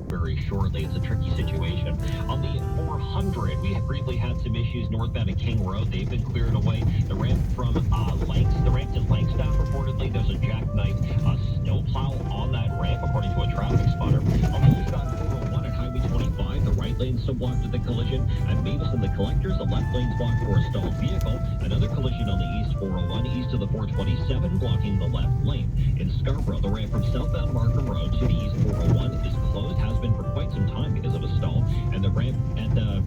very shortly. It's a tricky situation. On the 400, we have briefly had some issues northbound at King Road. They've been cleared away. The ramp from the ramp to Langstaff, reportedly, there's a jackknife snowplow on that ramp, according to a traffic spotter. On the eastbound 401 at Highway 25, the right lane still blocked at the collision. At Mavis and the Collectors, the left lane's blocked for a stalled vehicle. Another collision on the east 401, east of the 427, blocking the left lane. In Scarborough, the ramp from southbound Markham Road to the east 401 is closed, has been for quite some time because of a stall, and the ramp at the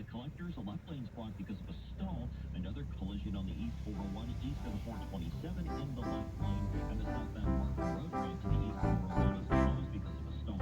Collectors, a left lane's blocked because of a stall. Another collision on the east 401 east of the 427 in the left lane, and the southbound Markham Road ramp to the east 401 is closed because of a stall.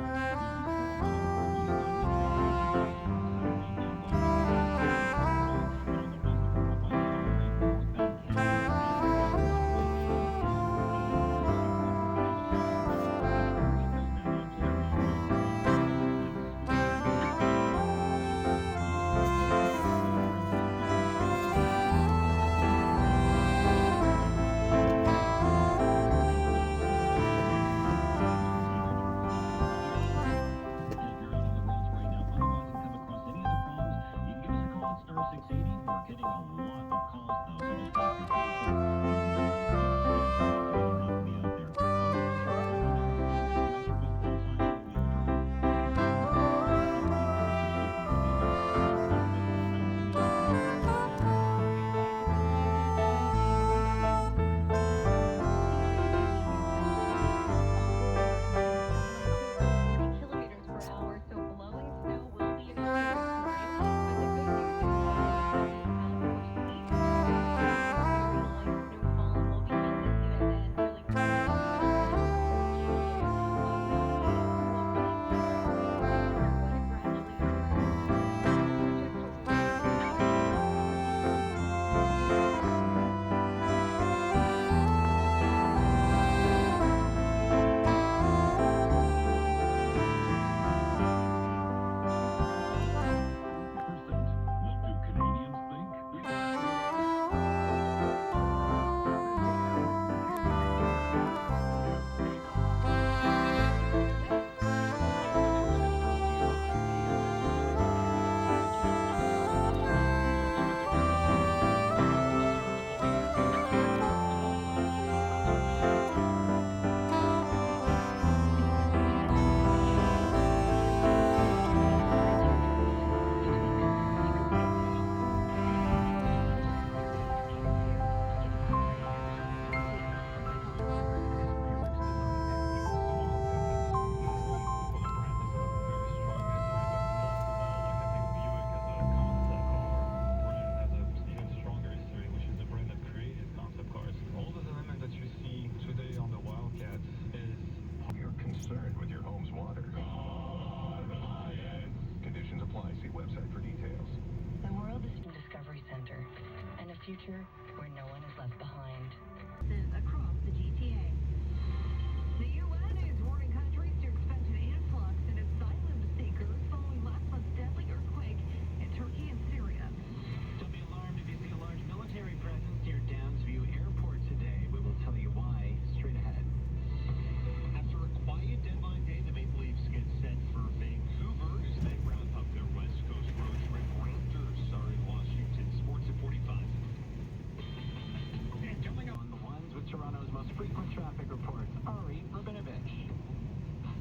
traffic reports, Ari Rabinovich.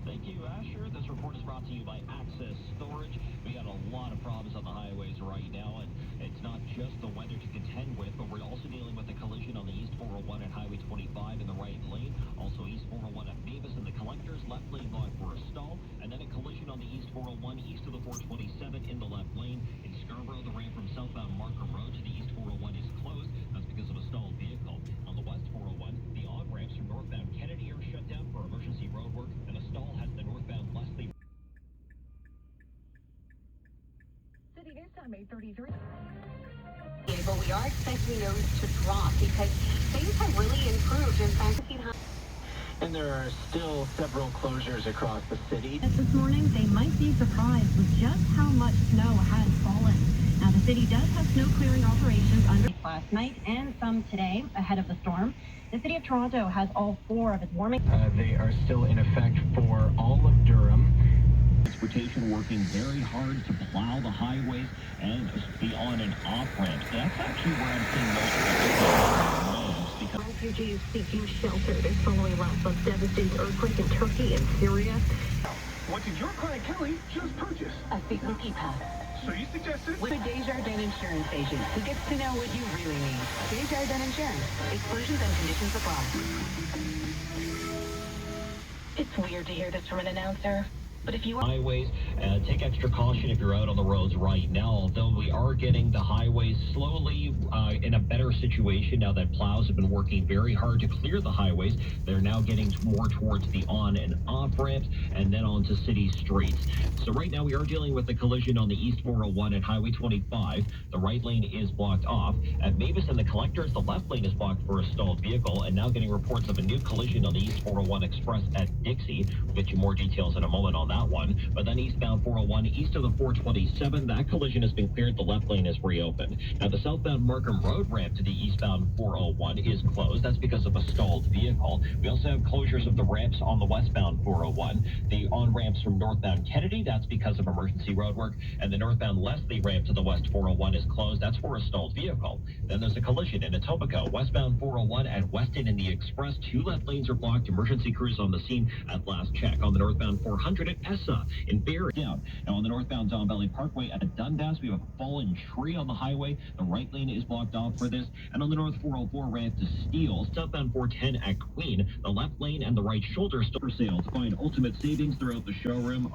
Thank you, Asher. This report is brought to you by Access Storage. We got a lot of problems on the highways right now, and it's not just the weather to contend with, but we're also dealing with a collision on the East 401 at Highway 25 in the right lane. Also, East 401 at Mavis and the Collectors, left lane blocked for a stall, and then a collision on the East 401 east of the 427 in the left lane. In Scarborough, the ramp from southbound Markham Road to the East 401 is closed. That's because of a stalled vehicle. On the West 401, the on-ramps from northbound Kennedy are shut down for emergency road work, and a stall has the northbound Leslie. City News Time 8:33. But we are expecting those to drop because things have really improved. In fact, And there are still several closures across the city. this morning, they might be surprised with just how much snow has fallen. Now, the city does have snow clearing operations under last night and some today ahead of the storm. The city of Toronto has all 4 of its warming. They are still in effect for all of Durham. Transportation working very hard to plow the highways and the on and off ramps. That's actually where I'm seeing most of the because Refugees seeking shelter. This following last month's devastating earthquake in Turkey and Syria. What did your client Kelly just purchase? A frequency pass. So you suggested? With a Desjardins insurance agent who gets to know what you really need. Desjardins Insurance. Exclusions and conditions apply. It's weird to hear this from an announcer. But if you highways, take extra caution if you're out on the roads right now, although we are getting the highways slowly in a better situation now that plows have been working very hard to clear the highways. They're now getting more towards the on and off ramps and then onto city streets. So right now we are dealing with the collision on the East 401 at Highway 25. The right lane is blocked off. At Mavis and the Collectors, the left lane is blocked for a stalled vehicle, and now getting reports of a new collision on the East 401 Express at Dixie. We'll get you more details in a moment on that one. But then eastbound 401 east of the 427, that collision has been cleared. The left lane is reopened. Now the southbound Markham Road ramp to the eastbound 401 is closed. That's because of a stalled vehicle. We also have closures of the ramps on the westbound 401. The on ramps from northbound Kennedy, that's because of emergency road work. And the northbound Leslie ramp to the west 401 is closed. That's for a stalled vehicle. Then there's a collision in Etobicoke. Westbound 401 at Weston and the Express, 2 left lanes are blocked. Emergency crews on the scene at last check. On the northbound 400 at Essa in Barrie down. Now on the northbound Don Valley Parkway at Dundas, we have a fallen tree on the highway. The right lane is blocked off for this. And on the north 404 ramp to Steele, southbound 410 at Queen, the left lane and the right shoulder still for sale. To find ultimate savings throughout the showroom.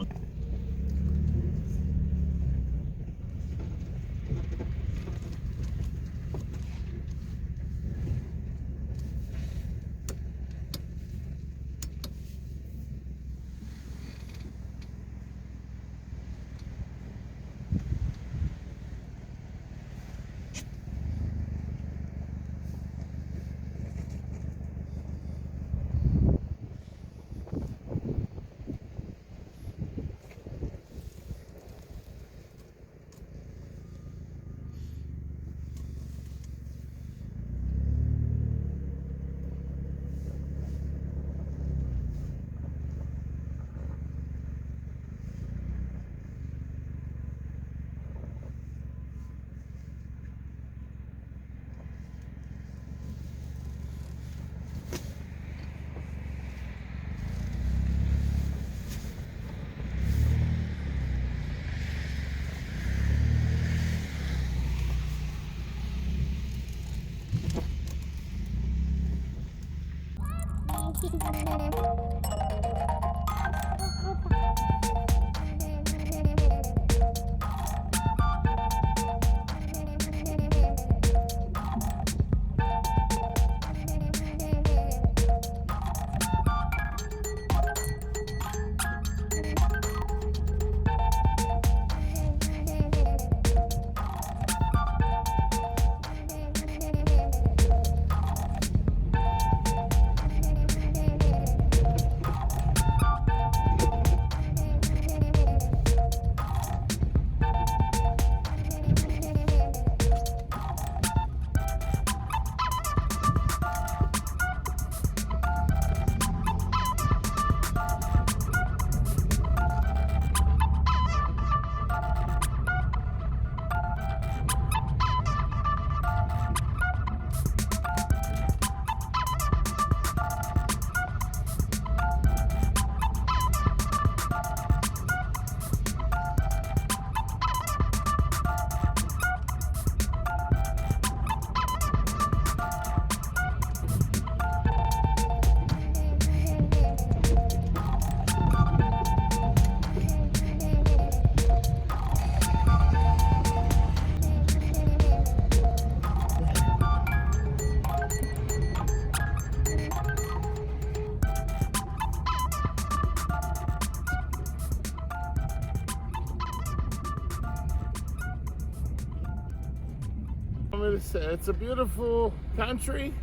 me to say? It's a beautiful country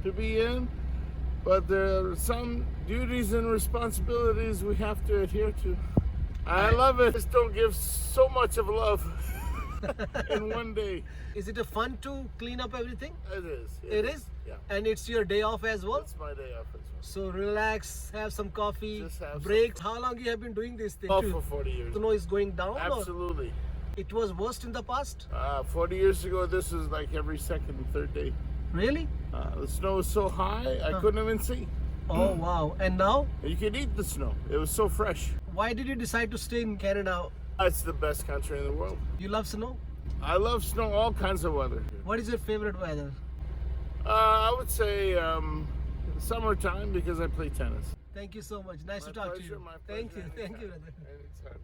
to be in, but there are some duties and responsibilities we have to adhere to. I love it. Just don't give so much of love in one day. Is it a fun to clean up everything? It is. It is? Yeah. And it's your day off as well? It's my day off as well. So relax, have some coffee, Just have breaks. How long you have been doing this thing? Oh, for 40 years. Snow is going down? Absolutely. Or it was worst in the past? 40 years ago, this was like every second and third day. Really? The snow was so high, I couldn't even see. Oh wow. And now? You could eat the snow. It was so fresh. Why did you decide to stay in Canada? It's the best country in the world. You love snow? I love snow, all kinds of weather. What is your favorite weather? I would say summertime because I play tennis. Thank you so much. Nice My to talk pleasure, to you. my Thank pleasure. you. Thank you, brother. Anytime.